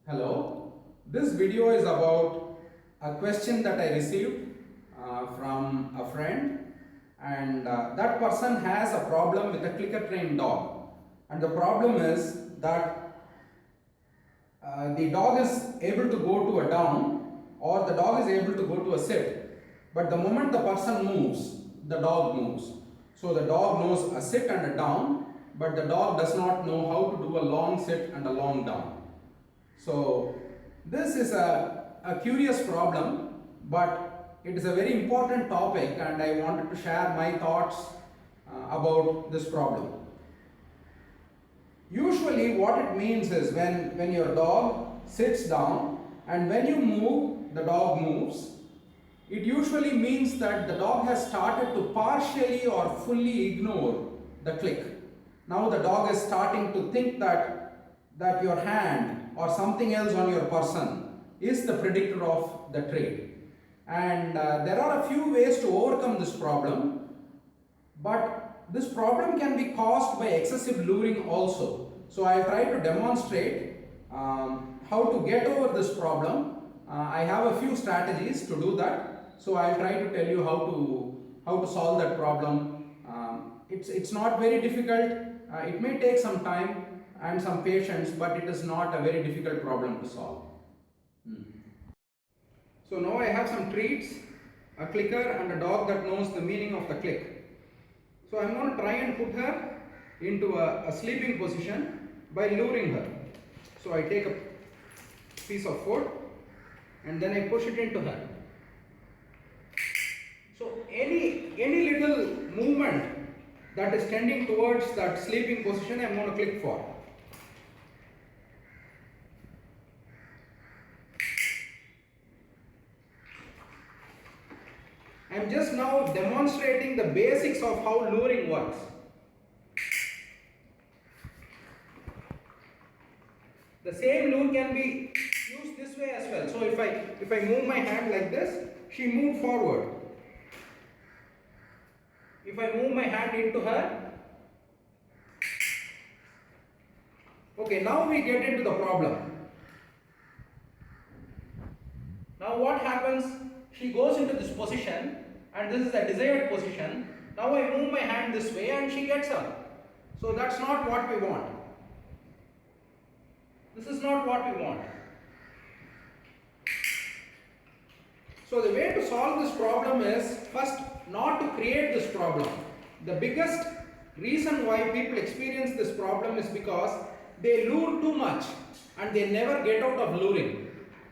Hello, this video is about a question that I received from a friend, and that person has a problem with a clicker trained dog, and the problem is that the dog is able to go to a down or the dog is able to go to a sit, but the moment the person moves, the dog moves. So the dog knows a sit and a down, but the dog does not know how to do a long sit and a long down. So this is a curious problem, but it is a very important topic, and I wanted to share my thoughts about this problem. Usually what it means is when your dog sits down and when you move, the dog moves. It usually means that the dog has started to partially or fully ignore the click. Now the dog is starting to think that your hand or something else on your person is the predictor of the trait. And there are a few ways to overcome this problem, but this problem can be caused by excessive luring also. So I will try to demonstrate how to get over this problem. I have a few strategies to do that. So I will try to tell you how to solve that problem. It's not very difficult. It may take some time and some patience, but it is not a very difficult problem to solve. So now I have some treats, a clicker and a dog that knows the meaning of the click. So I am going to try and put her into a sleeping position by luring her. So I take a piece of food and then I push it into her. So any little movement that is tending towards that sleeping position, I am going to click for. I am just now demonstrating the basics of how luring works. The same lure can be used this way as well. So if I move my hand like this, she moved forward. If I move my hand into her, okay, now we get into the problem. Now what happens? She goes into this position and this is the desired position. Now I move my hand this way and she gets up. So that's not what we want. This is not what we want. So the way to solve this problem is first not to create this problem. The biggest reason why people experience this problem is because they lure too much and they never get out of luring.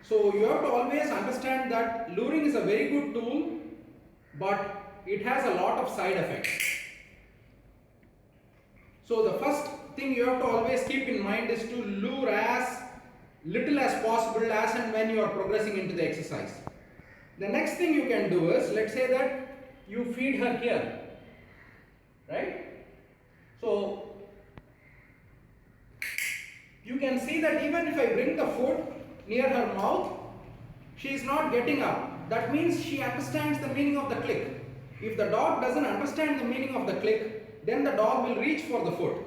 So you have to always understand that luring is a very good tool, but it has a lot of side effects. So the first thing you have to always keep in mind is to lure as little as possible as and when you are progressing into the exercise. The next thing you can do is, let's say that you feed her here, right? So you can see that even if I bring the food near her mouth, she is not getting up. That means she understands the meaning of the click. If the dog doesn't understand the meaning of the click, then the dog will reach for the food.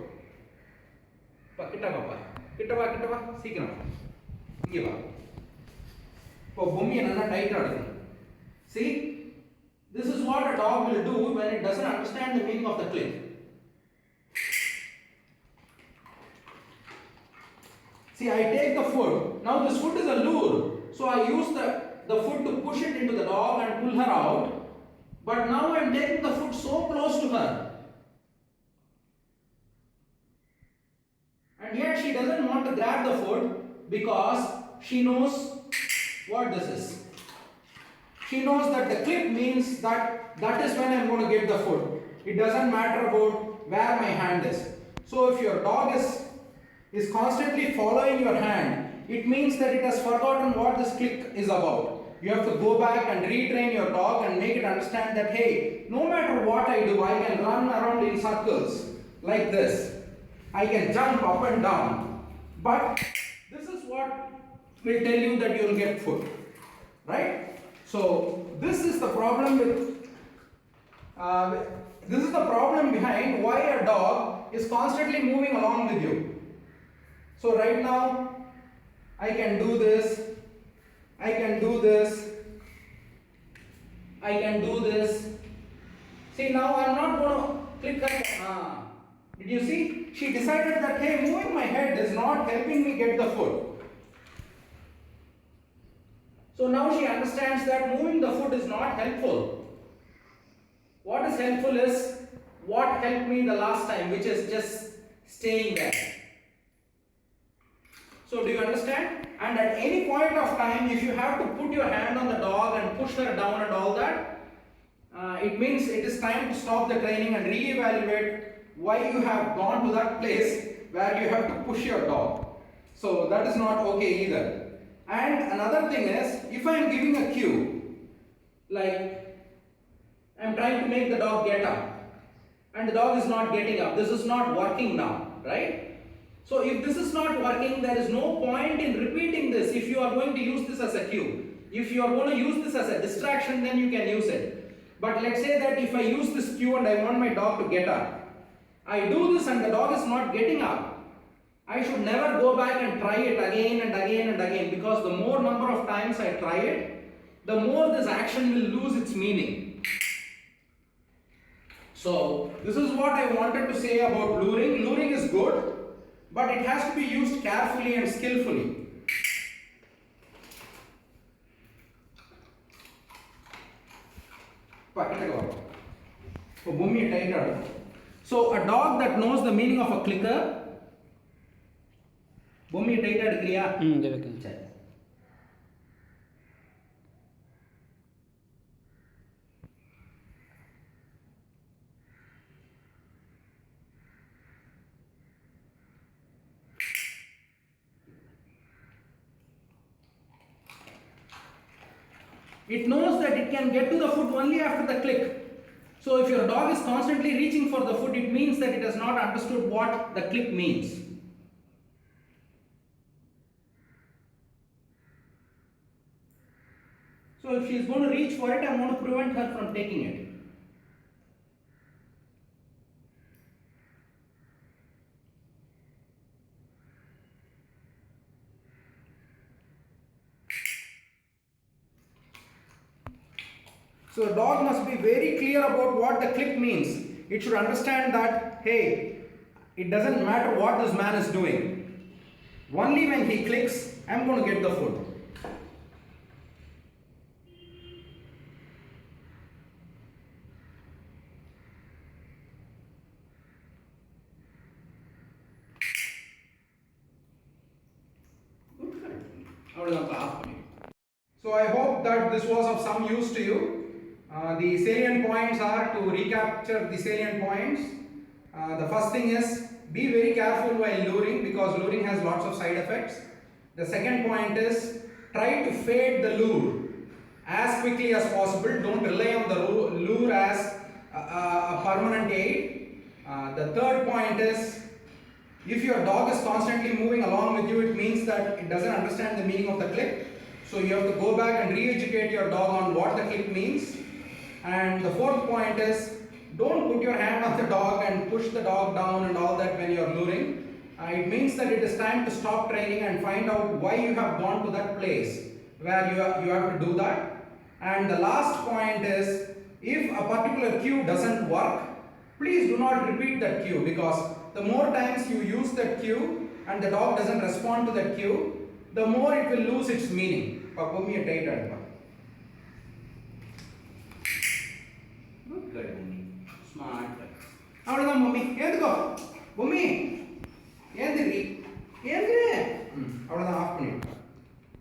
See, this is what a dog will do when it doesn't understand the meaning of the click. See, I take the food. Now this food is a lure. So I use the food to push it into the dog and pull her out. But now I am taking the food so close to her. And yet she doesn't want to grab the food because she knows what this is. She knows that the click means that is when I am going to get the food. It doesn't matter about where my hand is. So if your dog is constantly following your hand, it means that it has forgotten what this click is about. You have to go back and retrain your dog and make it understand that, hey, no matter what I do, I can run around in circles like this. I can jump up and down. But this is what will tell you that you will get food. Right? So this is the problem behind why a dog is constantly moving along with you. So right now I can do this, I can do this, I can do this. See, now I'm not going to click that. Did you see? She decided that, hey, moving my head is not helping me get the food. So now she understands that moving the foot is not helpful. What is helpful is what helped me the last time, which is just staying there. So do you understand? And at any point of time, if you have to put your hand on the dog and push her down and all that, it means it is time to stop the training and re-evaluate why you have gone to that place where you have to push your dog. So that is not okay either. And another thing is, if I am giving a cue, like I am trying to make the dog get up, and the dog is not getting up, this is not working now, right? So if this is not working, there is no point in repeating this if you are going to use this as a cue. If you are going to use this as a distraction, then you can use it. But let's say that if I use this cue and I want my dog to get up, I do this and the dog is not getting up, I should never go back and try it again and again and again, because the more number of times I try it, the more this action will lose its meaning. So this is what I wanted to say about luring. Luring is good, but it has to be used carefully and skillfully. So a dog that knows the meaning of a clicker, it knows that it can get to the food only after the click. So if your dog is constantly reaching for the food, it means that it has not understood what the click means. So if she is going to reach for it, I am going to prevent her from taking it. So the dog must be very clear about what the click means. It should understand that, hey, it doesn't matter what this man is doing. Only when he clicks, I am going to get the food. So I hope that this was of some use to you. The salient points are, to recapture the salient points. The first thing is, be very careful while luring, because luring has lots of side effects. The second point is, try to fade the lure as quickly as possible. Don't rely on the lure as a permanent aid. The third point is, if your dog is constantly moving along with you, it means that it doesn't understand the meaning of the click. So you have to go back and re-educate your dog on what the click means. And the fourth point is, don't put your hand on the dog and push the dog down and all that when you are luring. It means that it is time to stop training and find out why you have gone to that place where you have to do that. And the last point is, if a particular cue doesn't work, please do not repeat that cue, because the more times you use that cue and the dog doesn't respond to that cue, the more it will lose its meaning. Good, Bhumi. Smart. Avladhan, Bhumi. Here you go. Bhumi.